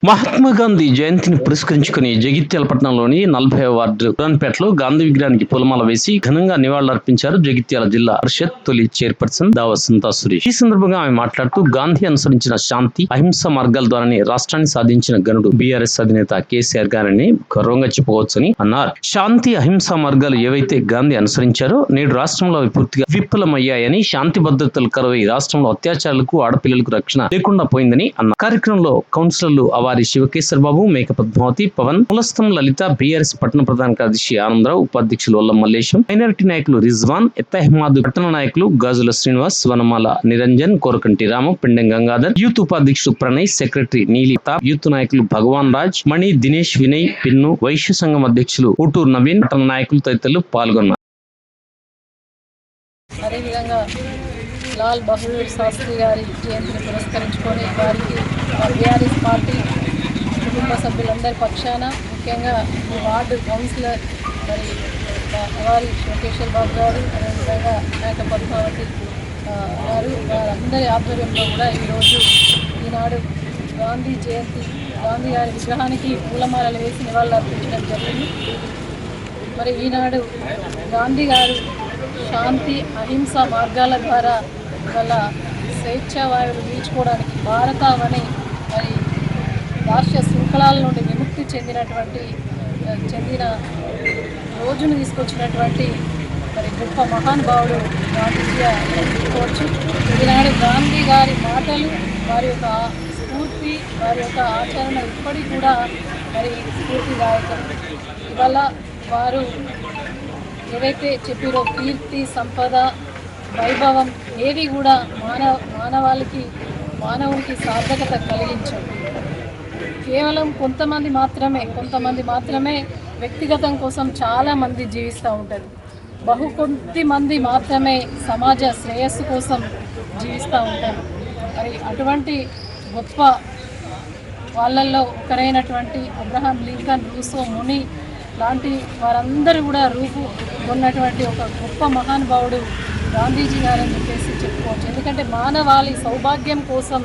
మహాత్మా గాంధీ జయంతిని పురస్కరించుకుని జగిత్యాల పట్టణంలోని 40వ వార్డు పురాన్పేటలో గాంధీ విగ్రహానికి పూలమాల వేసి ఘనంగా నివాళులర్పించారు జగిత్యాల జిల్లా పరిషత్ తొలి చైర్పర్సన్ దావ సునీతా సురేష్. ఈ సందర్భంగా ఆమె మాట్లాడుతూ గాంధీ అనుసరించిన శాంతి అహింస మార్గాల ద్వారానే రాష్ట్రాన్ని సాధించిన గనుడు బీఆర్ఎస్ అధినేత కేసీఆర్ గారని గర్వంగా చెప్పవచ్చని అన్నారు. శాంతి అహింస మార్గాలు ఏవైతే గాంధీ అనుసరించారో నేడు రాష్ట్రంలో అవి పూర్తిగా విఫలమయ్యాయని, శాంతి భద్రతలు కరువై రాష్ట్రంలో అత్యాచారాలకు ఆడపిల్లలకు రక్షణ లేకుండా పోయిందని అన్నారు. కార్యక్రమంలో కౌన్సిలర్లు వారి శివకేశ్వర బాబు, మేక పద్మావతి, పవన్, ములస్తం లలిత, బీఆర్ఎస్ పట్టణ ప్రధాన కార్యదర్శి ఆనందరావు, ఉపాధ్యక్షులు వల్లం మల్లేశం, మైనారిటీ నాయకులు రిజ్వాన్, ఎత్తహమాద్, పట్టణ నాయకులు గాజుల శ్రీనివాస్, వనమాల నిరంజన్, కోరకంటి రాము, పిండెం గంగాధర్, యూత్ ఉపాధ్యక్షుడు ప్రణయ్, సెక్రటరీ నీలి ప్రతాప్, యూత్ నాయకులు భగవాన్ రాజ్, మణి, దినేష్, వినయ్, పిన్ను, వైశ్య సంఘం అధ్యక్షులు ఊటూరు నవీన్, పట్టణ నాయకులు తదితరులు పాల్గొన్నారు. అదేవిధంగా లాల్ బహదూర్ శాస్త్రి గారి జయంతిని పురస్కరించుకొని వారికి బీఆర్ఎస్ పార్టీ కుటుంబ సభ్యులందరి పక్షాన, ముఖ్యంగా ఈ వార్డు కౌన్సిలర్ మరి వారి శివకేశ్వర్ బాబు గారు, అదేవిధంగా మేక పద్మావతి గారు, వారందరి ఆధ్వర్యంలో కూడా ఈరోజు ఈనాడు గాంధీ జయంతి గాంధీ గారి విగ్రహానికి పూలమాలలు వేసి నివాళులర్పించడం జరిగింది. మరి ఈనాడు గాంధీ గారు శాంతి అహింస మార్గాల ద్వారా వాళ్ళ స్వేచ్ఛా వాయువులు పీల్చుకోవడానికి భారతావని మరి రాష్ట్ర శృంఖలాల నుండి విముక్తి చెందిన రోజును తీసుకొచ్చినటువంటి మరి గొప్ప మహానుభావుడు గాంధీజీ చెప్పుకోవచ్చు. ఈనాడు గాంధీ గారి మాటలు, వారి యొక్క స్ఫూర్తి, వారి యొక్క ఆచరణ ఇప్పటికి కూడా మరి స్ఫూర్తిదాయకం. ఇవాళ వారు ఏవైతే చెప్పిరో కీర్తి, సంపద, వైభవం ఏవి కూడా మానవునికి సార్థకత కలిగించవు. కేవలం కొంతమంది మాత్రమే వ్యక్తిగతం కోసం చాలామంది జీవిస్తూ ఉంటారు. కొద్ది మంది మాత్రమే సమాజ శ్రేయస్సు కోసం జీవిస్తూ ఉంటారు. మరి అటువంటి గొప్ప వాళ్ళల్లో ఒకరైనటువంటి అబ్రహాం లింకన్, రూసో ముని లాంటి వారందరూ కూడా ఉన్నటువంటి ఒక గొప్ప మహానుభావుడు గాంధీజీ గారని చెప్పేసి చెప్పుకోవచ్చు. ఎందుకంటే మానవాళి సౌభాగ్యం కోసం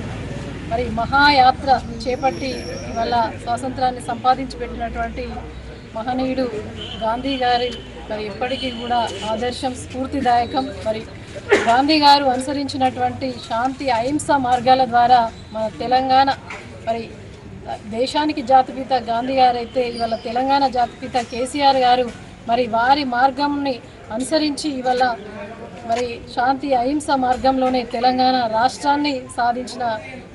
మరి మహాయాత్ర చేపట్టి వాళ్ళ స్వాతంత్రాన్ని సంపాదించి పెట్టినటువంటి మహనీయుడు గాంధీ గారి మరి ఎప్పటికీ కూడా ఆదర్శం, స్ఫూర్తిదాయకం. మరి గాంధీ గారు అనుసరించినటువంటి శాంతి అహింస మార్గాల ద్వారా మన తెలంగాణ మరి దేశానికి జాతిపిత గాంధీ గారు అయితే ఇవాళ తెలంగాణ జాతిపిత కేసీఆర్ గారు మరి వారి మార్గంని అనుసరించి ఇవాళ మరి శాంతి అహింస మార్గంలోనే తెలంగాణ రాష్ట్రాన్ని సాధించిన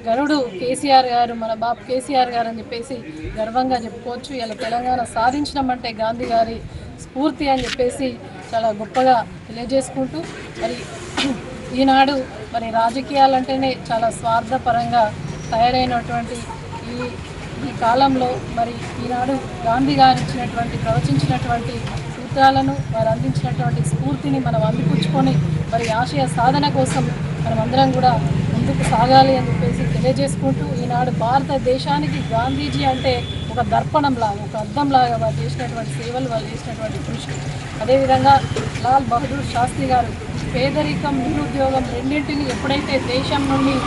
గనుడు కేసీఆర్ గారు, మన బాబు కేసీఆర్ గారు అని చెప్పేసి గర్వంగా చెప్పుకోవచ్చు. ఇలా తెలంగాణ సాధించడం అంటే గాంధీ గారి స్ఫూర్తి అని చెప్పేసి చాలా గొప్పగా తెలియజేసుకుంటూ, మరి ఈనాడు మరి రాజకీయాలంటేనే చాలా స్వార్థపరంగా తయారైనటువంటి ఈ కాలంలో మరి ఈనాడు గాంధీ గారు ప్రవచించినటువంటి సూత్రాలను, వారు అందించినటువంటి స్ఫూర్తిని మనం అందిపుచ్చుకొని మరి ఆశయ సాధన కోసం మనం అందరం కూడా ముందుకు సాగాలి అని చెప్పేసి తెలియజేసుకుంటూ, ఈనాడు భారతదేశానికి గాంధీజీ అంటే ఒక దర్పణంలాగా, ఒక అద్దంలాగా వారు చేసినటువంటి సేవలు, వాళ్ళు చేసినటువంటి కృషి. అదేవిధంగా లాల్ బహదూర్ శాస్త్రి గారు పేదరికం, నిరుద్యోగం రెండింటిని ఎప్పుడైతే దేశం నుండి